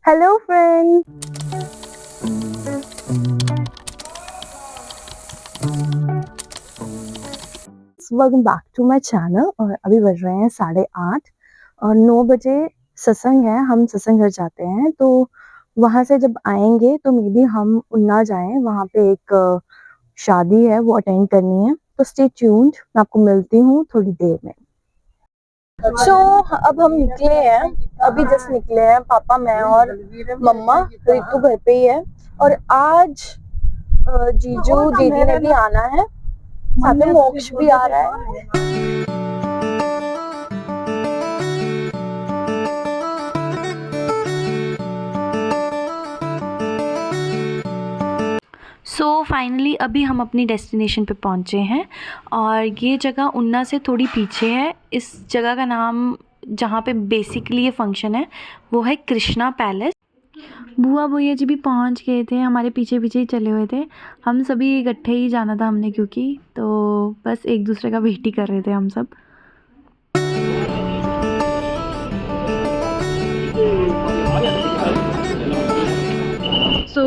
Hello friends, welcome back to my channel. और अभी बज रहे हैं 8:30 और 9 बजे सत्संग है। हम सत्संग घर जाते हैं, तो वहां से जब आएंगे तो मे बी हम उन्ना जाएं। वहां पे एक शादी है, वो अटेंड करनी है, तो स्टे ट्यून्ड। मैं आपको मिलती हूँ थोड़ी देर में। अब हम निकले हैं, अभी जस्ट निकले हैं। पापा, मैं और मम्मा। रितु घर पे ही है और आज जीजू दीदी ने भी आना है, साथ में मोक्ष भी आ रहा है। फाइनली अभी हम अपनी डेस्टिनेशन पे पहुँचे हैं और ये जगह उन्ना से थोड़ी पीछे है। इस जगह का नाम, जहाँ पे बेसिकली ये फंक्शन है, वो है कृष्णा पैलेस। बुआ भैया जी भी पहुँच गए थे, हमारे पीछे पीछे ही चले हुए थे। हम सभी इकट्ठे ही जाना था हमने, क्योंकि तो बस एक दूसरे का वेट ही कर रहे थे हम सब।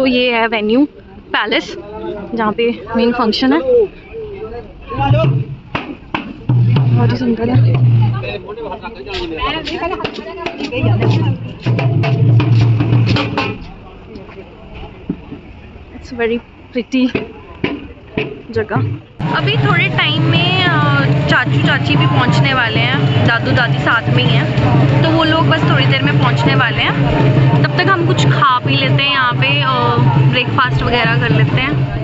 ये है वेन्यू, पैलेस, जहाँ पे मेन फंक्शन है। बहुत ही सुंदर है। इट्स वेरी प्रिटी जगह। अभी थोड़े टाइम में चाचू चाची भी पहुंचने वाले हैं, दादू दादी साथ में ही हैं, तो वो लोग बस थोड़ी देर में पहुंचने वाले हैं। तब तक हम कुछ खा पी लेते हैं यहाँ पे और ब्रेकफास्ट वगैरह कर लेते हैं।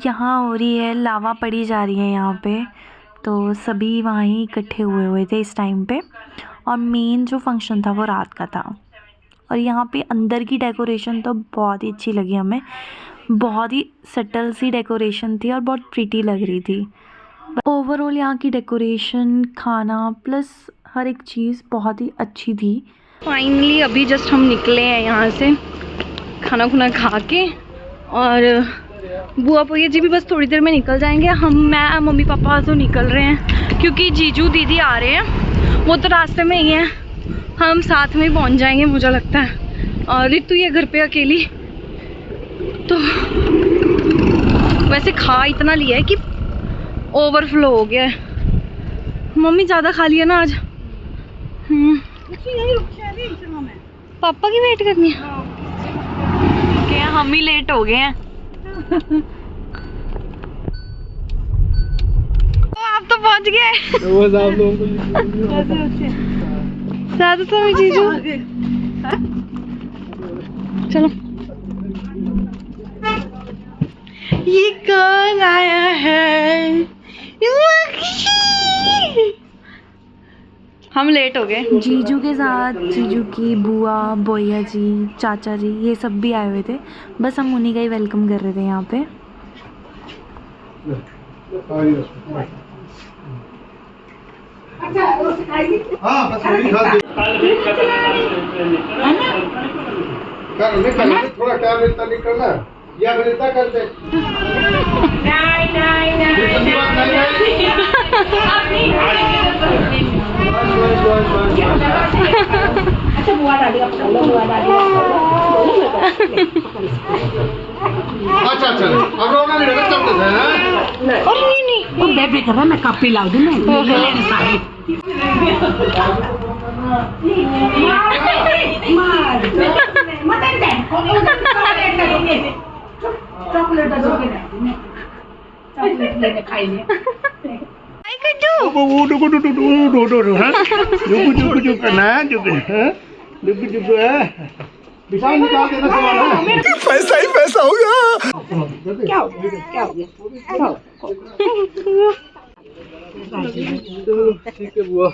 यहाँ हो रही है, लावा पड़ी जा रही है यहाँ पे, तो सभी वहाँ ही इकट्ठे हुए थे इस टाइम पे। और मेन जो फंक्शन था वो रात का था। और यहाँ पे अंदर की डेकोरेशन तो बहुत ही अच्छी लगी हमें, बहुत ही सटल सी डेकोरेशन थी और बहुत प्रीटी लग रही थी। ओवरऑल यहाँ की डेकोरेशन, खाना प्लस हर एक चीज़ बहुत ही अच्छी थी। फाइनली अभी जस्ट हम निकले हैं यहाँ से खाना खुना खा के, और बुआ भैया जी भी बस थोड़ी देर में निकल जाएंगे। मैं मम्मी पापा तो निकल रहे हैं, क्योंकि जीजू दीदी आ रहे हैं, वो तो रास्ते में ही हैं। हम साथ में ही पहुंच जाएंगे मुझे लगता है। और रितु ये घर पे अकेली, तो वैसे खा इतना लिया है कि ओवरफ्लो हो गया है। मम्मी ज़्यादा खा लिया ना आज। पापा की वेट करनी है। ओके, हम ही लेट हो गए हैं। आप तो पहुंच गए। साथ तो जीजू, चलो। ये कौन आया है? हम लेट हो गए। जीजू के साथ जीजू की बुआ, भैया जी, चाचा जी, ये सब भी आए हुए थे। बस हम उन्हीं का ही वेलकम कर रहे थे यहाँ पे। थोड़ा क्या करना या फिर इतना कर दे। अच्छा बुआ दादी का पकड़ लो, बुआ दादी का अच्छा अब रोना नहीं लगा, चलते थे। और नहीं वो बेबी कर रहा, मैं कापी ला दूं। मैं चॉकलेट लेके खाई ले। पैसा ही पैसा होगा। क्या हो गया? ठीक है बुआ।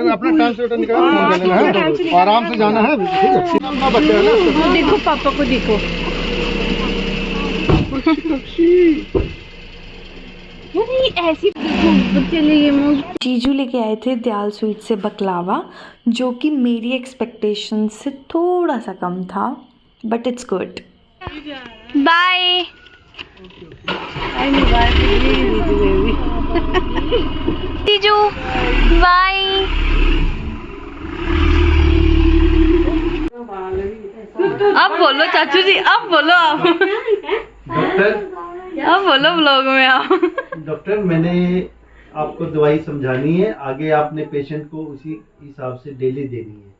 अपना ट्रांसलेटर निकाल, आराम से जाना है। ठीक है, देखो पापा को देखो। ऐसी जीजू लेके आए थे दयाल स्वीट से बकलावा, जो कि मेरी एक्सपेक्टेशन से थोड़ा सा कम था, बट इट्स गुड। बाय जीजू, बाय। अब बोलो चाचू जी, अब बोलो आप। डॉक्टर अब बोलो ब्लॉग में आप। डॉक्टर, मैंने आपको दवाई समझानी है, आगे आपने पेशेंट को उसी हिसाब से डेली देनी है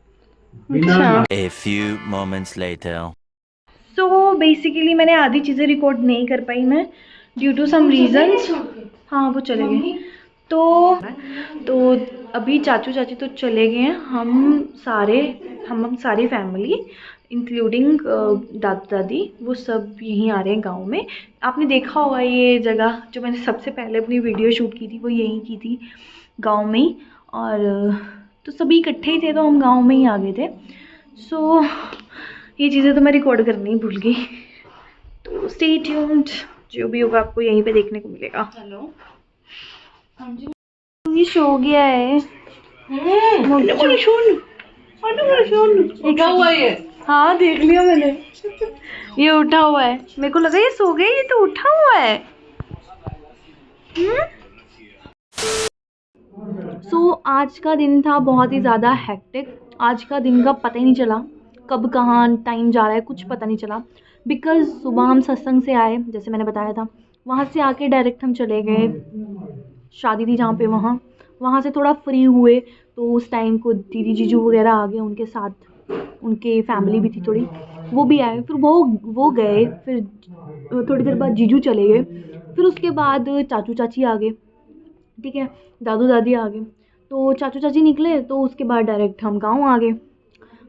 बिना A few moments later. So basically मैंने आधी चीज़ें रिकॉर्ड नहीं कर पाई मैं, ड्यू टू सम रीजंस। हाँ वो चले गए। तो अभी चाचू चाची तो चले गए हैं, हम सारी फैमिली इंक्लूडिंग दादा दादी वो सब यहीं आ रहे हैं गांव में। आपने देखा होगा ये जगह, जो मैंने सबसे पहले अपनी वीडियो शूट की थी वो यहीं की थी, गांव में ही। और तो सभी इकट्ठे ही थे तो हम गांव में ही आ गए थे। सो ये चीज़ें तो मैं रिकॉर्ड करनी ही भूल गई। तो स्टे ट्यून्ड, जो भी होगा आपको यहीं पे देखने को मिलेगा। हेलो, ये सो गया है। उठा हुआ है। हाँ देख लिया मैंने, ये उठा हुआ है। मेरे को लगा ये सो गया, ये तो उठा हुआ है। सो आज का दिन था बहुत ही ज़्यादा हेक्टिक। आज का दिन का पता ही नहीं चला कब कहाँ टाइम जा रहा है, कुछ पता नहीं चला। बिकॉज़ सुबह हम सत्संग से आए, जैसे मैंने बताया था, वहाँ से आके डायरेक्ट हम चले गए शादी थी जहाँ पे, वहाँ से थोड़ा फ्री हुए तो उस टाइम को दीदी जीजू वगैरह आ गए, उनके साथ उनके फैमिली भी थी थोड़ी, वो भी आए। फिर वो गए, फिर थोड़ी देर बाद जीजू चले गए, फिर उसके बाद चाचू चाची आ गए, ठीक है, दादू दादी आ गए। तो चाचू चाची निकले तो उसके बाद डायरेक्ट हम गांव आ गए।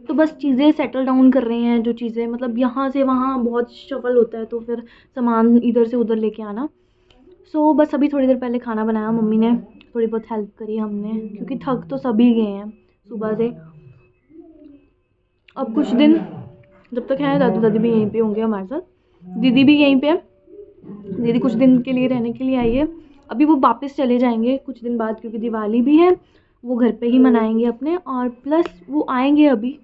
तो बस चीज़ें सेटल डाउन कर रहे हैं, जो चीज़ें मतलब यहाँ से वहाँ बहुत शफल होता है, तो फिर सामान इधर से उधर लेके आना। सो बस अभी थोड़ी देर पहले खाना बनाया मम्मी ने, थोड़ी बहुत हेल्प करी हमने, क्योंकि थक तो सभी गए हैं सुबह से। अब कुछ दिन जब तक है दादू दादी भी यहीं पे होंगे हमारे साथ, दीदी भी यहीं पे है। दीदी कुछ दिन के लिए रहने के लिए आई है, अभी वो वापस चले जाएंगे कुछ दिन बाद, क्योंकि दिवाली भी है, वो घर पे ही मनाएंगे अपने। और प्लस वो आएंगे अभी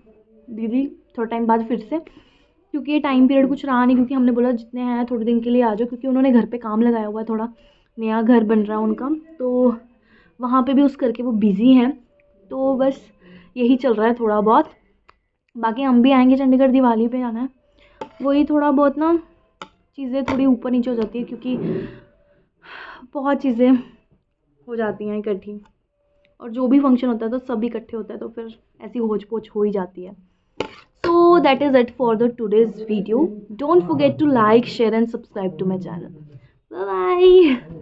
दीदी थोड़ा टाइम बाद फिर से, क्योंकि ये टाइम पीरियड कुछ रहा नहीं, क्योंकि हमने बोला जितने हैं थोड़े दिन के लिए आ जाओ, क्योंकि उन्होंने घर पे काम लगाया हुआ है, थोड़ा नया घर बन रहा है उनका, तो वहाँ पे भी उस करके वो बिज़ी हैं। तो बस यही चल रहा है थोड़ा बहुत। बाकी हम भी आएंगे चंडीगढ़, दिवाली पे आना है। वही थोड़ा बहुत ना चीज़ें थोड़ी ऊपर नीचे हो जाती है, क्योंकि बहुत चीज़ें हो जाती हैं इकट्ठी, और जो भी फंक्शन होता है तो सब इकट्ठे होता है, तो फिर ऐसी होच पोच हो ही जाती है। So that is it for the today's video. Don't forget to like, share and subscribe to my channel. Bye bye.